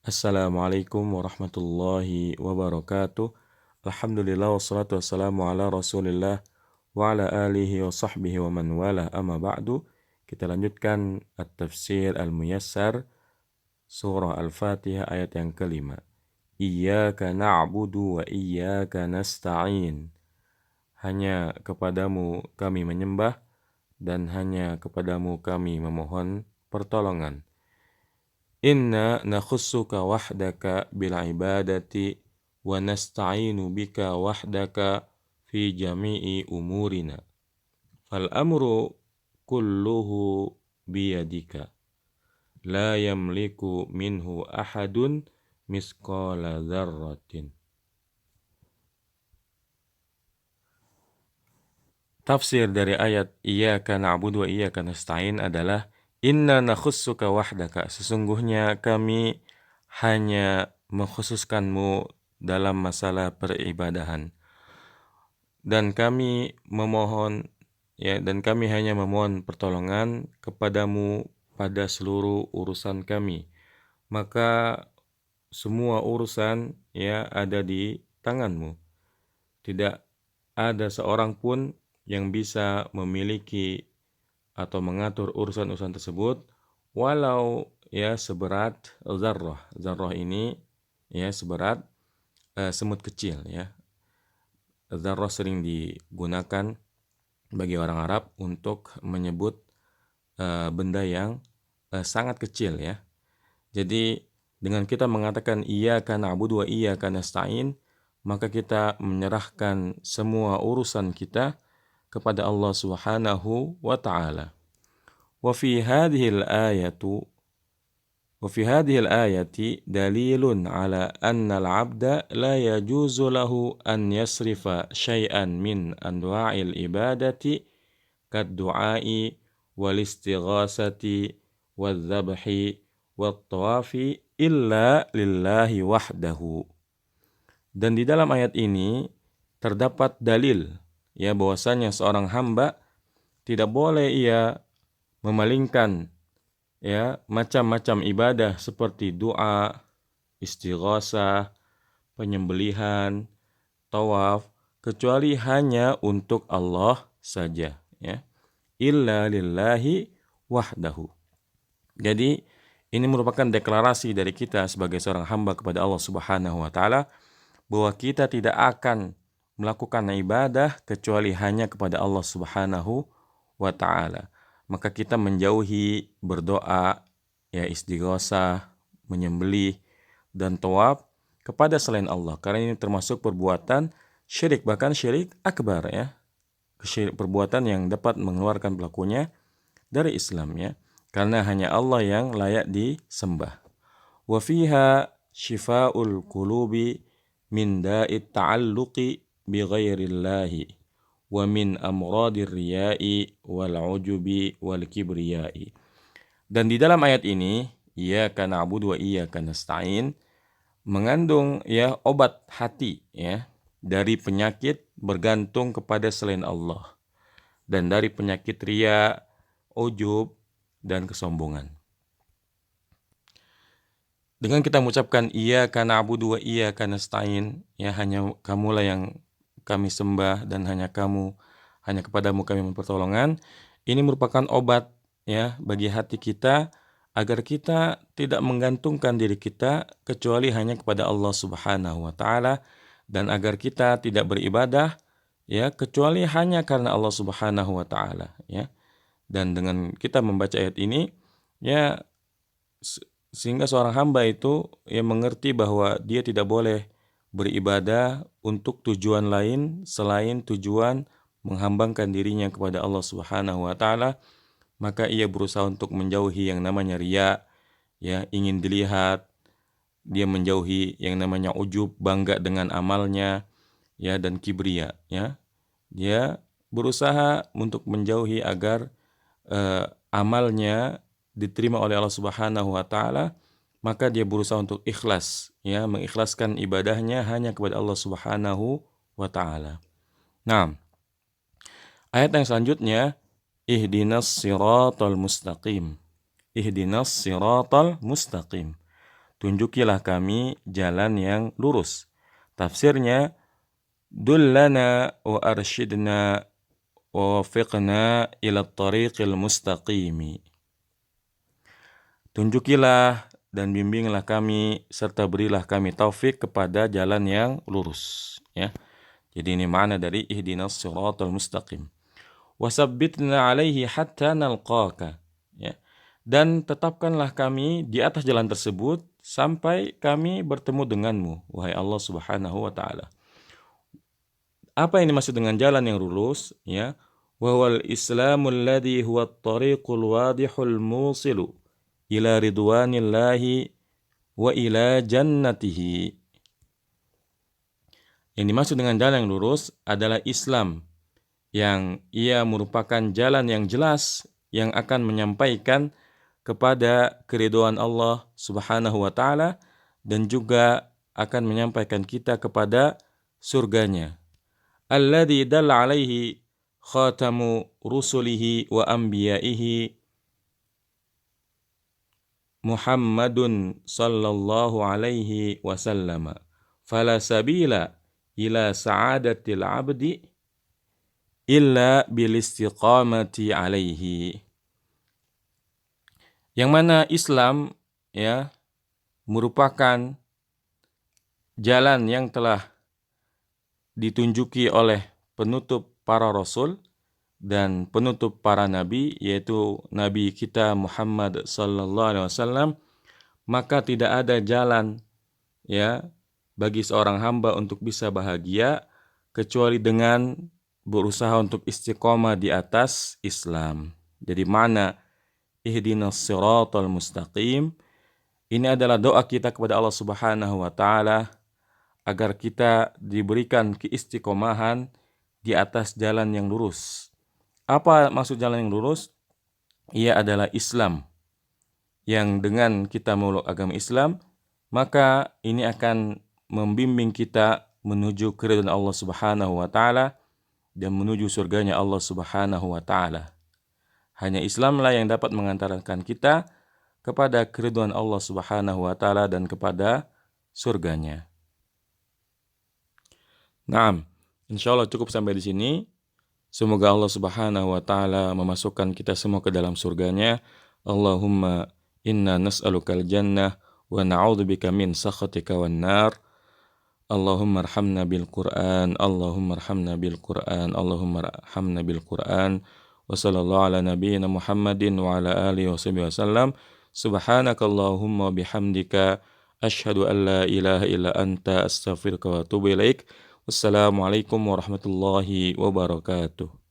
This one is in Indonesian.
Assalamualaikum warahmatullahi wabarakatuh. Alhamdulillah wassalatu wassalamu ala Rasulillah wa ala alihi wa sahbihi wa man wala amma ba'du. Kita lanjutkan at-tafsir al-muyassar surah Al-Fatihah ayat yang kelima. Iyyaka na'budu wa iyyaka nasta'in. Hanya kepadamu kami menyembah dan hanya kepadamu kami memohon pertolongan. Inna nakhussuka wahdaka bil ibadati wa nasta'inu bika wahdaka fi jami'i umurina. Fal amru kulluhu biyadika. La yamliku minhu ahadun misqala dzarratin. Tafsir dari ayat Iyyaka na'budu wa iyyaka nasta'in adalah Inna nakhussuka wahdaka. Sesungguhnya kami hanya mengkhususkanmu dalam masalah peribadahan. Dan kami hanya memohon pertolongan kepadamu pada seluruh urusan kami. Maka semua urusan ada di tanganmu. Tidak ada seorang pun yang bisa memiliki atau mengatur urusan-urusan tersebut walau seberat zarrah. Zarrah ini seberat semut kecil ya. Zarrah sering digunakan bagi orang Arab untuk menyebut benda yang sangat kecil ya. Jadi dengan kita mengatakan iyyaka na'budu wa iyyaka nasta'in, maka kita menyerahkan semua urusan kita kepada Allah Subhanahu wa taala. Wa fi hadhihi al-ayati dalilun ala anna al-'abda la yajuzu lahu an yasrifa syai'an min anwa'il ibadati kad-du'ai wal istighasati wadh-dhabhi wat-tawafi illa lillahi wahdahu. Dan di dalam ayat ini terdapat dalil bahwasanya seorang hamba tidak boleh ia memalingkan macam-macam ibadah seperti doa, istighasah, penyembelihan, tawaf kecuali hanya untuk Allah saja ya. Illa lillahi wahdahu. Jadi ini merupakan deklarasi dari kita sebagai seorang hamba kepada Allah Subhanahu wa taala bahwa kita tidak akan melakukan ibadah kecuali hanya kepada Allah Subhanahu wa taala. Maka kita menjauhi berdoa, istighosah, menyembelih dan tawaf kepada selain Allah. Karena ini termasuk perbuatan syirik, bahkan syirik akbar ya. Perbuatan yang dapat mengeluarkan pelakunya dari Islam ya. Karena hanya Allah yang layak disembah. Wa fiha syifa'ul qulubi min da'it ta'alluqi bi ghairillahi wa min amradir riya'i wal ujubi wal kibriyai. Dan di dalam ayat ini iyyaka na'budu wa iyyaka nasta'in mengandung obat hati dari penyakit bergantung kepada selain Allah dan dari penyakit riya, ujub dan kesombongan. Dengan kita mengucapkan iyyaka na'budu wa iyyaka nasta'in, hanya kamulah yang kami sembah dan hanya kepadamu kami memohon pertolongan. Ini merupakan obat bagi hati kita agar kita tidak menggantungkan diri kita kecuali hanya kepada Allah Subhanahu wa taala dan agar kita tidak beribadah kecuali hanya karena Allah Subhanahu wa taala ya. Dan dengan kita membaca ayat ini sehingga seorang hamba itu mengerti bahwa dia tidak boleh beribadah untuk tujuan lain selain tujuan menghambangkan dirinya kepada Allah Subhanahu wa taala, maka ia berusaha untuk menjauhi yang namanya riya, ingin dilihat, dia menjauhi yang namanya ujub, bangga dengan amalnya, dan kibriya, Dia berusaha untuk menjauhi agar amalnya diterima oleh Allah Subhanahu wa taala, maka dia berusaha untuk ikhlas, mengikhlaskan ibadahnya hanya kepada Allah Subhanahu wa taala. Nah, ayat yang selanjutnya ihdinas siratal mustaqim. Ihdinas siratal mustaqim. tunjukilah kami jalan yang lurus. Tafsirnya, dullana wa arsyidna wa wafiqna ila tariqil mustaqimi. Tunjukilah dan bimbinglah kami serta berilah kami taufik kepada jalan yang lurus, ya. Jadi ini makna dari ihdinas siratal mustaqim. Wasabbitna alaihi hatta nalqaka, ya. Dan tetapkanlah kami di atas jalan tersebut sampai kami bertemu denganmu, wahai Allah Subhanahu wa taala. Apa yang dimaksud dengan jalan yang lurus, ya? Wa huwal islamul ladzi huwa at-tariqul wadihul musilu ila ridwanillahi wa ila jannatihi. Yang dimaksud dengan jalan yang lurus adalah Islam, yang ia merupakan jalan yang jelas yang akan menyampaikan kepada keridhaan Allah Subhanahu wa taala dan juga akan menyampaikan kita kepada surganya. Alladzi dalla alaihi khatamu rusulihi wa anbiya'ihi Muhammadun sallallahu alaihi wasallam. Fala sabila ila sa'adatil abdi illa bil istiqamati alaihi. Yang mana Islam, ya, merupakan jalan yang telah ditunjuki oleh penutup para rasul dan penutup para nabi, yaitu nabi kita Muhammad sallallahu alaihi wasallam, maka tidak ada jalan, ya, bagi seorang hamba untuk bisa bahagia kecuali dengan berusaha untuk istiqomah di atas Islam. Jadi mana ihdinas siratal mustaqim, ini adalah doa kita kepada Allah Subhanahu wa taala agar kita diberikan keistiqomahan di atas jalan yang lurus. Apa maksud jalan yang lurus? Ia adalah Islam. Yang dengan kita memeluk agama Islam, maka ini akan membimbing kita menuju keridhaan Allah Subhanahu wa taala dan menuju surganya Allah Subhanahu wa taala. Hanya Islamlah yang dapat mengantarkan kita kepada keridhaan Allah Subhanahu wa taala dan kepada surganya. Naam, insyaallah cukup sampai di sini. Semoga Allah Subhanahu wa taala memasukkan kita semua ke dalam surganya. Allahumma inna nas'alukal jannah wa na'udzubika min sakhatika wan nar. Allahumma arhamna bil Qur'an, Allahumma arhamna bil Qur'an, Allahumma arhamna bil Qur'an. Wa sallallahu ala nabiyyina Muhammadin wa ala alihi wasallam. Subhanakallahumma bihamdika asyhadu an la ilaha illa anta astaghfiruka wa atubu ilaik. Wassalamualaikum warahmatullahi wabarakatuh.